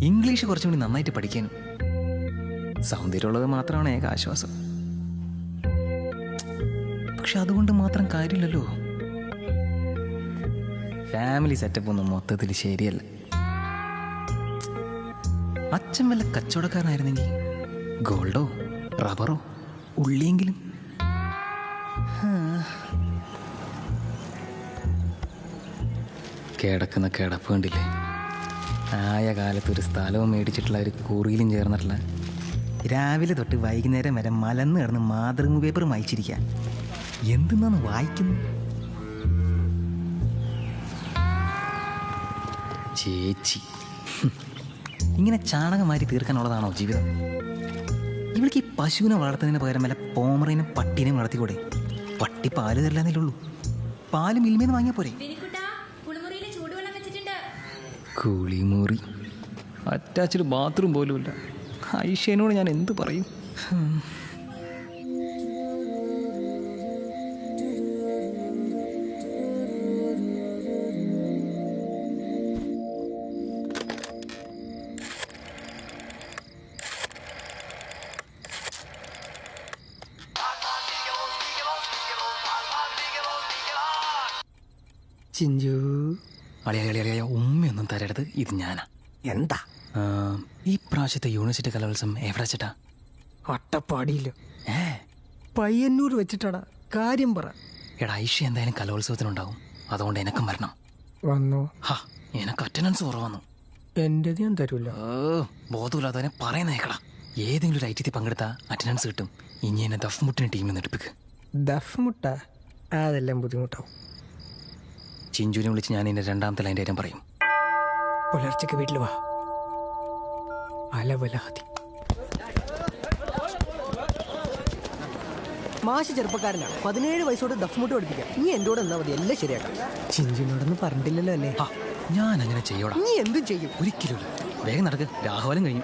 English കുറച്ചും കൂടി നന്നായിട്ട് പഠിക്കാനും. സൗന്ദര്യമുള്ളത് മാത്രമാണ് ഏക ആശ്വാസം. പക്ഷെ അതുകൊണ്ട് മാത്രം കാര്യമില്ലല്ലോ. ഫാമിലി സെറ്റപ്പ് ഒന്നും മൊത്തത്തിൽ ശരിയല്ല. അച്ഛൻ വല്ല കച്ചവടക്കാരനായിരുന്നെങ്കിൽ ഗോൾഡോ റബ്ബറോ ഉള്ളിയെങ്കിലും. കിടക്കുന്ന കിടപ്പ് കണ്ടില്ലേ? ആയ കാലത്ത് ഒരു സ്ഥലവും മേടിച്ചിട്ടുള്ള ഒരു കുറിയിലും ചേർന്നിട്ടുള്ള, രാവിലെ തൊട്ട് വൈകുന്നേരം വരെ മലന്ന് കിടന്ന് മാതൃഭൂമി പേപ്പർ വായിച്ചിരിക്കുക. എന്തെന്നാണ് വായിക്കുന്നു? ചേച്ചി, ഇങ്ങനെ ചാണകം മാറ്റി തീർക്കാനുള്ളതാണോ ജീവിതം? ഇവൾക്ക് ഈ പശുവിനെ വളർത്തുന്നതിന് പകരം വല്ല പോമറേനും പട്ടീനെയും വളർത്തിക്കൂടെ? പട്ടി പാല് തരില്ലെന്നേ ഉള്ളൂ. പാല് മിൽമേന്ന് വാങ്ങിയാൽ പോരെ? കുളിമുറി അറ്റാച്ച്ഡ് ബാത്റൂം പോലുമില്ല. ഐഷേനോട് ഞാൻ എന്ത് പറയും? ചിഞ്ചു, അളിയ ഉമ്മയൊന്നും തരരുത്. ഇത് ഞാനാ. എന്താ ഈ പ്രാവശ്യത്തെ യൂണിവേഴ്സിറ്റി കലോത്സവം എവിടെ വെച്ചിട്ടാ? അട്ടപ്പാടിയില്ല, പയ്യന്നൂർ വെച്ചിട്ടാടാ. കാര്യം പറ. എടാ, ഐഷ എന്തായാലും കലോത്സവത്തിനുണ്ടാവും. അതുകൊണ്ട് എനക്കും വരണം. വന്നോ? ഹാ, എനക്ക് അറ്റൻഡൻസ് കുറവന്നു. എന്റേത് ഞാൻ തരൂല. ബോധമില്ലാത്തവനെ പറയുന്ന കേക്കടാ. ഏതെങ്കിലും ഒരു ഐറ്റത്തിൽ പങ്കെടുത്താൽ അറ്റൻഡൻസ് കിട്ടും. ഇനി എന്നെ ദഫ്മുട്ടിന് ടീമിൽ നെടുപ്പിക്ക്. ദഫ് മുട്ട അതെല്ലാം ബുദ്ധിമുട്ടാവും. ചിഞ്ചുവിനെ വിളിച്ച് ഞാൻ എൻ്റെ രണ്ടാമത്തെ ലൈൻ്റെ കാര്യം പറയും. പുലർച്ചയ്ക്ക് വീട്ടിൽ വാ. അലവലാതി. മാഷ് ചെറുപ്പക്കാരനാണ്. 17 വയസ്സോട് ദഫ്മുട്ട് പഠിപ്പിക്കാം. നീ എന്നോട് എന്നാ മതി, എല്ലാം ശരിയാക്കാം. ചിഞ്ചുനോടൊന്നും പറഞ്ഞിട്ടില്ലല്ലോ അല്ലേ? ഞാൻ അങ്ങനെ ചെയ്യോടാ. നീ എന്തും ചെയ്യും. ഒരിക്കലും വേഗം നടക്ക്. രാഹുലം കഴിഞ്ഞു.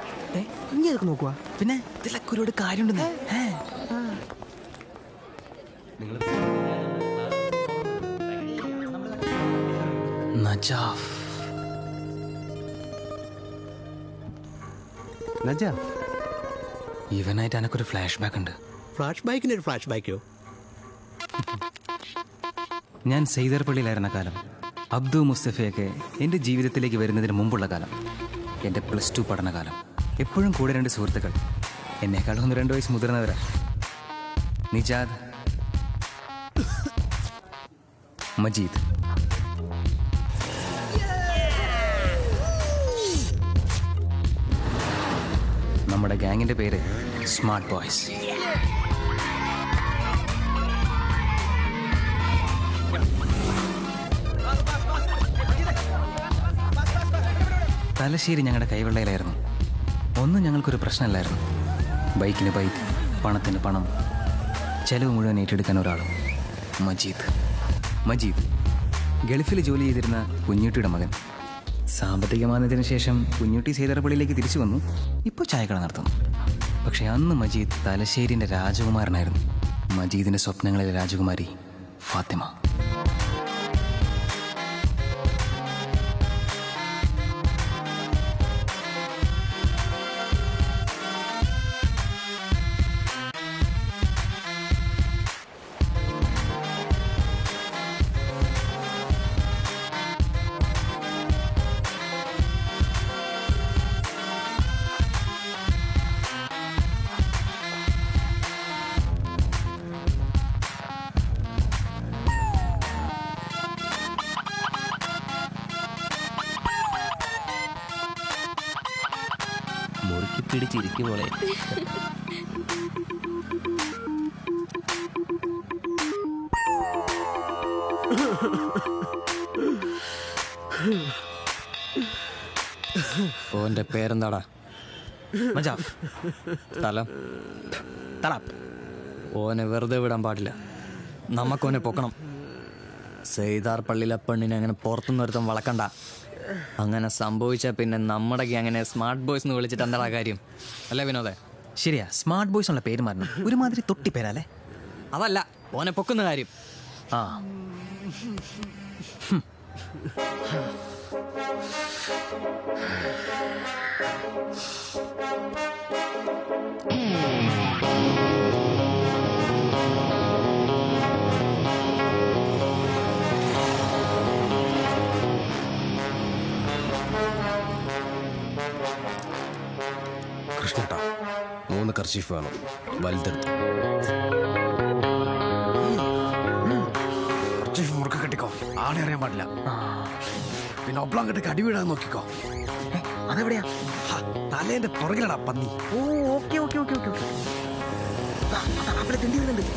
നീ അതൊക്കെ നോക്കുക. പിന്നെ ഇതിലൊക്കെ ഒരുപാട് കാര്യമുണ്ടെന്ന്. നജാഫ്, ഇവനായിട്ട് എനക്കൊരു ഫ്ലാഷ് ബാക്ക് ഉണ്ട്. ഫ്ലാഷ് ബാക്കിനൊരു ഫ്ലാഷ് ബാക്കോ? ഞാൻ സെയ്തർപള്ളിയിലായിരുന്ന കാലം, അബ്ദു മുസ്തഫയൊക്കെ എൻ്റെ ജീവിതത്തിലേക്ക് വരുന്നതിന് മുമ്പുള്ള കാലം, എൻ്റെ +2 പഠനകാലം. എപ്പോഴും കൂടെ 2 സുഹൃത്തുക്കൾ, എന്നെക്കാളും 1-2 വയസ്സ് മുതിർന്നവരാ. നിജാദ്, മജീദ്. നമ്മുടെ ഗാങ്ങിൻ്റെ പേര് സ്മാർട്ട് ബോയ്സ്. തലശ്ശേരി ഞങ്ങളുടെ കൈവെള്ളയിലായിരുന്നു. ഒന്നും ഞങ്ങൾക്കൊരു പ്രശ്നമല്ലായിരുന്നു. ബൈക്കിന് ബൈക്ക്, പണത്തിന് പണം, ചെലവ് മുഴുവൻ ഏറ്റെടുക്കാൻ ഒരാളും. മജീദ് ഗൾഫിൽ ജോലി ചെയ്തിരുന്ന കുഞ്ഞുട്ടിയുടെ മകൻ. സാമ്പത്തിക മാന്ദ്യത്തിന് ശേഷം കുഞ്ഞുട്ടി സേതറപ്പള്ളിയിലേക്ക് തിരിച്ചു വന്നു. ഇപ്പോൾ ചായക്കട നടത്തുന്നു. പക്ഷേ അന്ന് മജീദ് തലശ്ശേരിൻ്റെ രാജകുമാരനായിരുന്നു. മജീദിൻ്റെ സ്വപ്നങ്ങളിലെ രാജകുമാരി ഫാത്തിമ. മുറുക്കി പിടിച്ചിരിക്കും പോലെ. ഓന്റെ പേരെന്താടാ? മജാഫ്. സ്ഥലം? തളാപ്പ്. ഓനെ വെറുതെ വിടാൻ പാടില്ല. നമുക്കോനെ പൊക്കണം. സെയ്താർ പള്ളിയിലെ പെണ്ണിനെ അങ്ങനെ പുറത്തുനിന്ന് ഒരുത്തം വളക്കണ്ട. അങ്ങനെ സംഭവിച്ചാൽ പിന്നെ നമ്മുടെ അങ്ങനെ സ്മാർട്ട് ബോയ്സ് എന്ന് വിളിച്ചിട്ട് എന്താ കാര്യം? അല്ലേ വിനോദേ? ശരിയാ, സ്മാർട്ട് ബോയ്സ് ഉള്ള പേര് മാറണം. ഒരുമാതിരി തൊട്ടി പേരല്ലേ? അതല്ല, ഓനെ പൊക്കുന്ന കാര്യം. ആ, കൃഷ്ണേട്ടാ 3 കർച്ചീഫ് വേണം, വലുതെടുത്തു. കർച്ചീഫ് മുറുക്ക കെട്ടിക്കോ, ആളെ അറിയാൻ പാടില്ല. പിന്നെ ഒബ്ലാം കെട്ടി അടി വീഴാൻ നോക്കിക്കോ. അതെവിടെയാ? തലേന്റെ പുറകിലടാ പന്നി. ഓ okay okay okay okay okay. അവിടെ തിണ്ടി വരുന്നുണ്ട്.